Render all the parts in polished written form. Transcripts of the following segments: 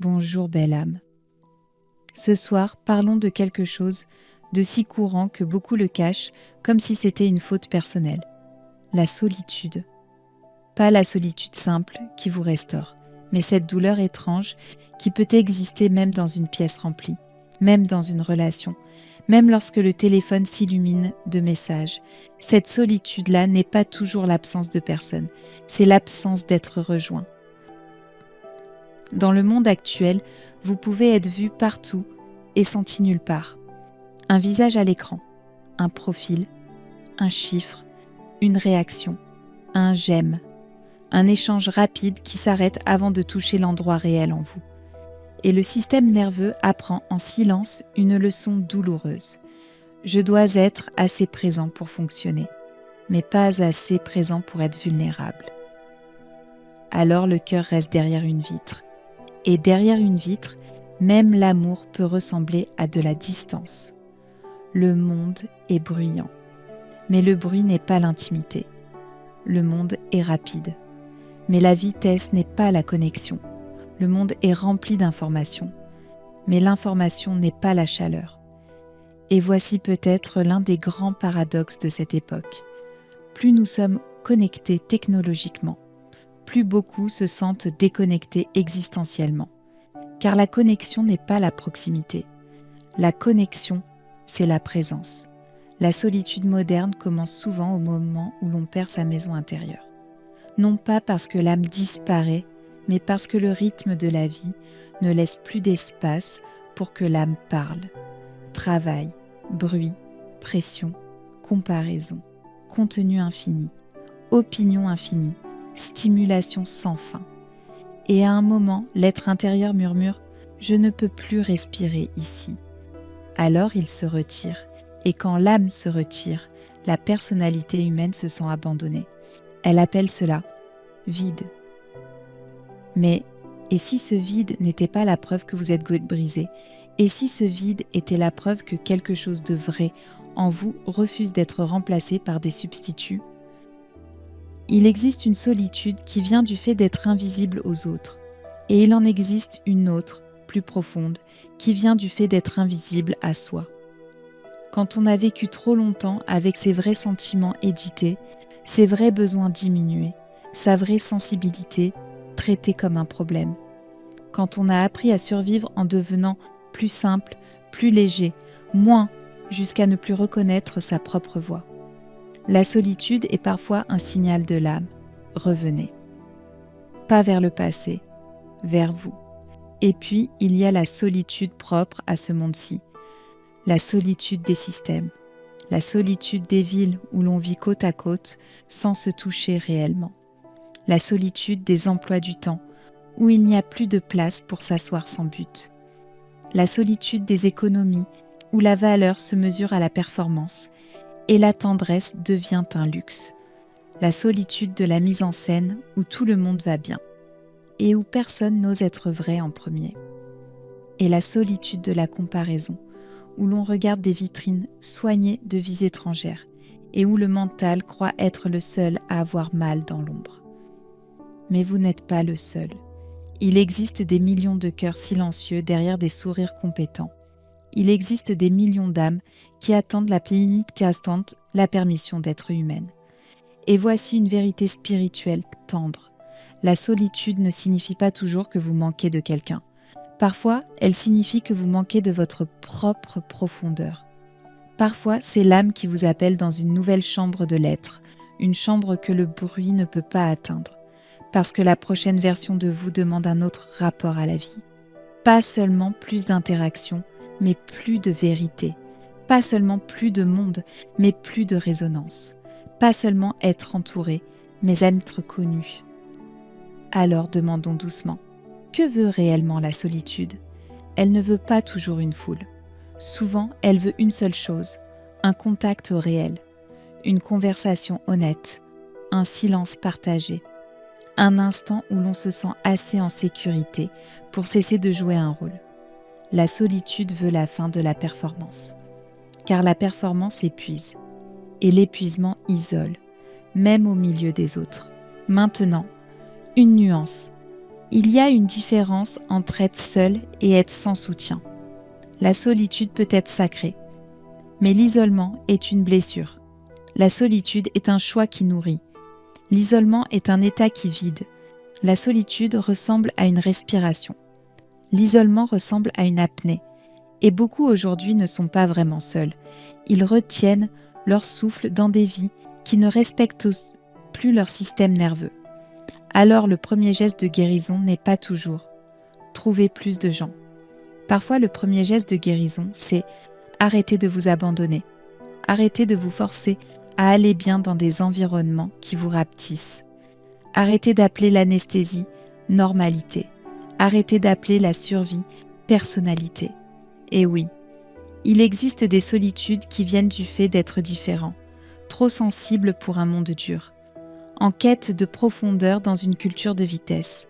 Bonjour belle âme. Ce soir, parlons de quelque chose de si courant que beaucoup le cachent comme si c'était une faute personnelle. La solitude. Pas la solitude simple qui vous restaure, mais cette douleur étrange qui peut exister même dans une pièce remplie, même dans une relation, même lorsque le téléphone s'illumine de messages. Cette solitude-là n'est pas toujours l'absence de personne, c'est l'absence d'être rejoint. Dans le monde actuel, vous pouvez être vu partout et senti nulle part. Un visage à l'écran, un profil, un chiffre, une réaction, un j'aime, un échange rapide qui s'arrête avant de toucher l'endroit réel en vous. Et le système nerveux apprend en silence une leçon douloureuse. Je dois être assez présent pour fonctionner, mais pas assez présent pour être vulnérable. Alors le cœur reste derrière une vitre. Et derrière une vitre, même l'amour peut ressembler à de la distance. Le monde est bruyant, mais le bruit n'est pas l'intimité. Le monde est rapide, mais la vitesse n'est pas la connexion. Le monde est rempli d'informations, mais l'information n'est pas la chaleur. Et voici peut-être l'un des grands paradoxes de cette époque. Plus nous sommes connectés technologiquement, plus beaucoup se sentent déconnectés existentiellement. Car la connexion n'est pas la proximité. La connexion, c'est la présence. La solitude moderne commence souvent au moment où l'on perd sa maison intérieure. Non pas parce que l'âme disparaît, mais parce que le rythme de la vie ne laisse plus d'espace pour que l'âme parle. Travail, bruit, pression, comparaison, contenu infini, opinion infinie, stimulation sans fin. Et à un moment, l'être intérieur murmure « Je ne peux plus respirer ici ». Alors il se retire, et quand l'âme se retire, la personnalité humaine se sent abandonnée. Elle appelle cela « vide ». Mais, et si ce vide n'était pas la preuve que vous êtes brisé? Et si ce vide était la preuve que quelque chose de vrai en vous refuse d'être remplacé par des substituts? Il existe une solitude qui vient du fait d'être invisible aux autres, et il en existe une autre, plus profonde, qui vient du fait d'être invisible à soi. Quand on a vécu trop longtemps avec ses vrais sentiments édités, ses vrais besoins diminués, sa vraie sensibilité traitée comme un problème. Quand on a appris à survivre en devenant plus simple, plus léger, moins, jusqu'à ne plus reconnaître sa propre voix. La solitude est parfois un signal de l'âme. Revenez. Pas vers le passé, vers vous. Et puis, il y a la solitude propre à ce monde-ci. La solitude des systèmes. La solitude des villes où l'on vit côte à côte sans se toucher réellement. La solitude des emplois du temps où il n'y a plus de place pour s'asseoir sans but. La solitude des économies où la valeur se mesure à la performance et la tendresse devient un luxe. La solitude de la mise en scène où tout le monde va bien et où personne n'ose être vrai en premier. Et la solitude de la comparaison où l'on regarde des vitrines soignées de vies étrangères et où le mental croit être le seul à avoir mal dans l'ombre. Mais vous n'êtes pas le seul. Il existe des millions de cœurs silencieux derrière des sourires compétents. Il existe des millions d'âmes qui attendent la plénitude constante, la permission d'être humaine. Et voici une vérité spirituelle tendre. La solitude ne signifie pas toujours que vous manquez de quelqu'un. Parfois, elle signifie que vous manquez de votre propre profondeur. Parfois, c'est l'âme qui vous appelle dans une nouvelle chambre de l'être, une chambre que le bruit ne peut pas atteindre, parce que la prochaine version de vous demande un autre rapport à la vie. Pas seulement plus d'interaction, mais plus de vérité. Pas seulement plus de monde, mais plus de résonance. Pas seulement être entouré, mais être connu. Alors demandons doucement, que veut réellement la solitude? Elle ne veut pas toujours une foule. Souvent, elle veut une seule chose, un contact au réel, une conversation honnête, un silence partagé, un instant où l'on se sent assez en sécurité pour cesser de jouer un rôle. La solitude veut la fin de la performance, car la performance épuise, et l'épuisement isole, même au milieu des autres. Maintenant, une nuance. Il y a une différence entre être seul et être sans soutien. La solitude peut être sacrée, mais l'isolement est une blessure. La solitude est un choix qui nourrit. L'isolement est un état qui vide. La solitude ressemble à une respiration. L'isolement ressemble à une apnée. Et beaucoup aujourd'hui ne sont pas vraiment seuls. Ils retiennent leur souffle dans des vies qui ne respectent plus leur système nerveux. Alors le premier geste de guérison n'est pas toujours « trouver plus de gens ». Parfois le premier geste de guérison, c'est « arrêter de vous abandonner ». Arrêtez de vous forcer à aller bien dans des environnements qui vous rapetissent. Arrêtez d'appeler l'anesthésie normalité. Arrêtez d'appeler la survie personnalité. Et oui, il existe des solitudes qui viennent du fait d'être différents, trop sensibles pour un monde dur, en quête de profondeur dans une culture de vitesse,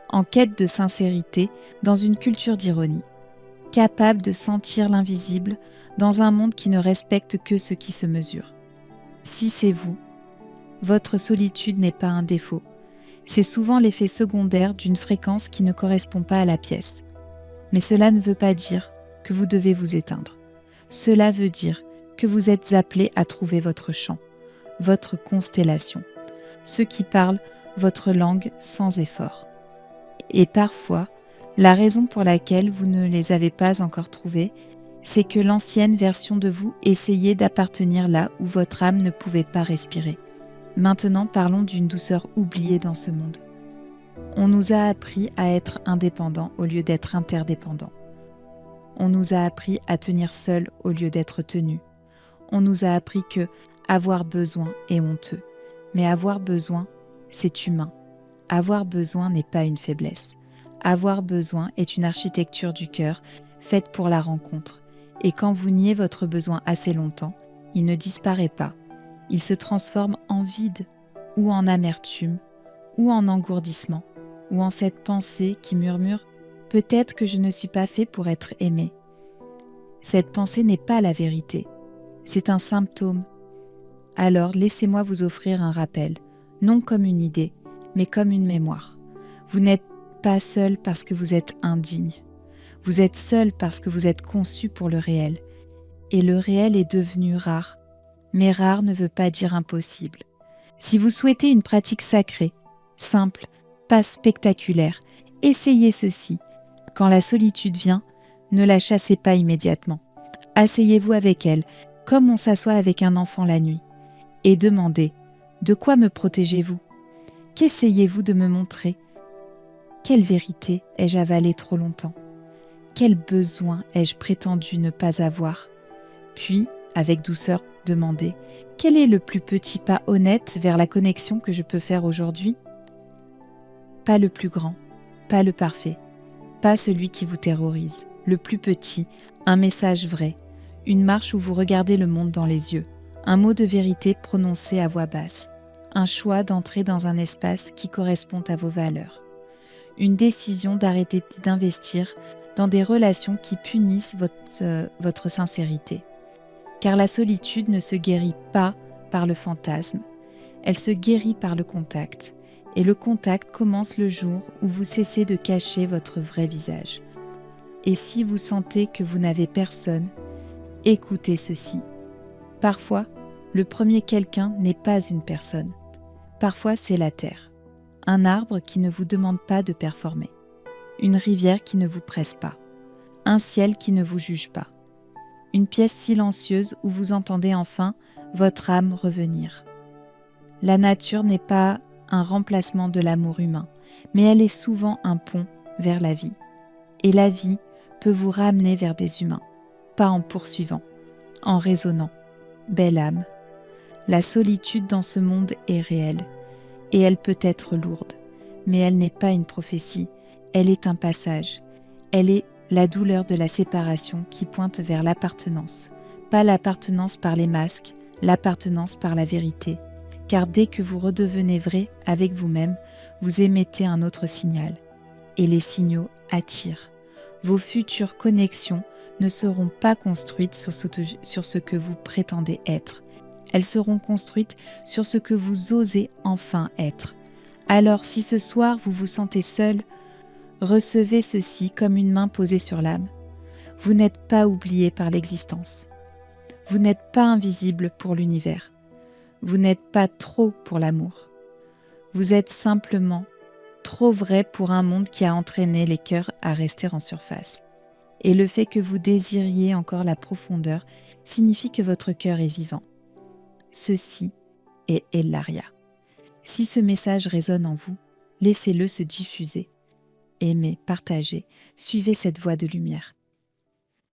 en quête de sincérité dans une culture d'ironie, capable de sentir l'invisible dans un monde qui ne respecte que ce qui se mesure. Si c'est vous, votre solitude n'est pas un défaut. C'est souvent l'effet secondaire d'une fréquence qui ne correspond pas à la pièce. Mais cela ne veut pas dire que vous devez vous éteindre. Cela veut dire que vous êtes appelé à trouver votre champ, votre constellation, ceux qui parlent votre langue sans effort. Et parfois, la raison pour laquelle vous ne les avez pas encore trouvés, c'est que l'ancienne version de vous essayait d'appartenir là où votre âme ne pouvait pas respirer. Maintenant, parlons d'une douceur oubliée dans ce monde. On nous a appris à être indépendants au lieu d'être interdépendants. On nous a appris à tenir seuls au lieu d'être tenus. On nous a appris que avoir besoin est honteux. Mais avoir besoin, c'est humain. Avoir besoin n'est pas une faiblesse. Avoir besoin est une architecture du cœur faite pour la rencontre. Et quand vous niez votre besoin assez longtemps, il ne disparaît pas. Il se transforme en vide, ou en amertume, ou en engourdissement, ou en cette pensée qui murmure « peut-être que je ne suis pas fait pour être aimé ». Cette pensée n'est pas la vérité, c'est un symptôme. Alors laissez-moi vous offrir un rappel, non comme une idée, mais comme une mémoire. Vous n'êtes pas seul parce que vous êtes indigne. Vous êtes seul parce que vous êtes conçu pour le réel. Et le réel est devenu rare. Mais rare ne veut pas dire impossible. Si vous souhaitez une pratique sacrée, simple, pas spectaculaire, essayez ceci. Quand la solitude vient, ne la chassez pas immédiatement. Asseyez-vous avec elle, comme on s'assoit avec un enfant la nuit, et demandez « De quoi me protégez-vous ? Qu'essayez-vous de me montrer ? Quelle vérité ai-je avalée trop longtemps ? Quel besoin ai-je prétendu ne pas avoir ? Puis, avec douceur, demandez « Quel est le plus petit pas honnête vers la connexion que je peux faire aujourd'hui ?» Pas le plus grand, pas le parfait, pas celui qui vous terrorise, le plus petit, un message vrai, une marche où vous regardez le monde dans les yeux, un mot de vérité prononcé à voix basse, un choix d'entrer dans un espace qui correspond à vos valeurs, une décision d'arrêter d'investir dans des relations qui punissent votre sincérité. Car la solitude ne se guérit pas par le fantasme, elle se guérit par le contact. Et le contact commence le jour où vous cessez de cacher votre vrai visage. Et si vous sentez que vous n'avez personne, écoutez ceci. Parfois, le premier quelqu'un n'est pas une personne. Parfois, c'est la terre. Un arbre qui ne vous demande pas de performer. Une rivière qui ne vous presse pas. Un ciel qui ne vous juge pas. Une pièce silencieuse où vous entendez enfin votre âme revenir. La nature n'est pas un remplacement de l'amour humain, mais elle est souvent un pont vers la vie. Et la vie peut vous ramener vers des humains, pas en poursuivant, en raisonnant. Belle âme, la solitude dans ce monde est réelle, et elle peut être lourde, mais elle n'est pas une prophétie, elle est un passage. Elle est la douleur de la séparation qui pointe vers l'appartenance, pas l'appartenance par les masques, l'appartenance par la vérité. Car dès que vous redevenez vrai avec vous-même, vous émettez un autre signal. Et les signaux attirent. Vos futures connexions ne seront pas construites sur ce que vous prétendez être. Elles seront construites sur ce que vous osez enfin être. Alors si ce soir vous vous sentez seul, Recevez ceci comme une main posée sur l'âme. Vous n'êtes pas oublié par l'existence. Vous n'êtes pas invisible pour l'univers. Vous n'êtes pas trop pour l'amour. Vous êtes simplement trop vrai pour un monde qui a entraîné les cœurs à rester en surface. Et le fait que vous désiriez encore la profondeur signifie que votre cœur est vivant. Ceci est Ellaria. Si ce message résonne en vous, laissez-le se diffuser. Aimez, partagez, suivez cette voie de lumière.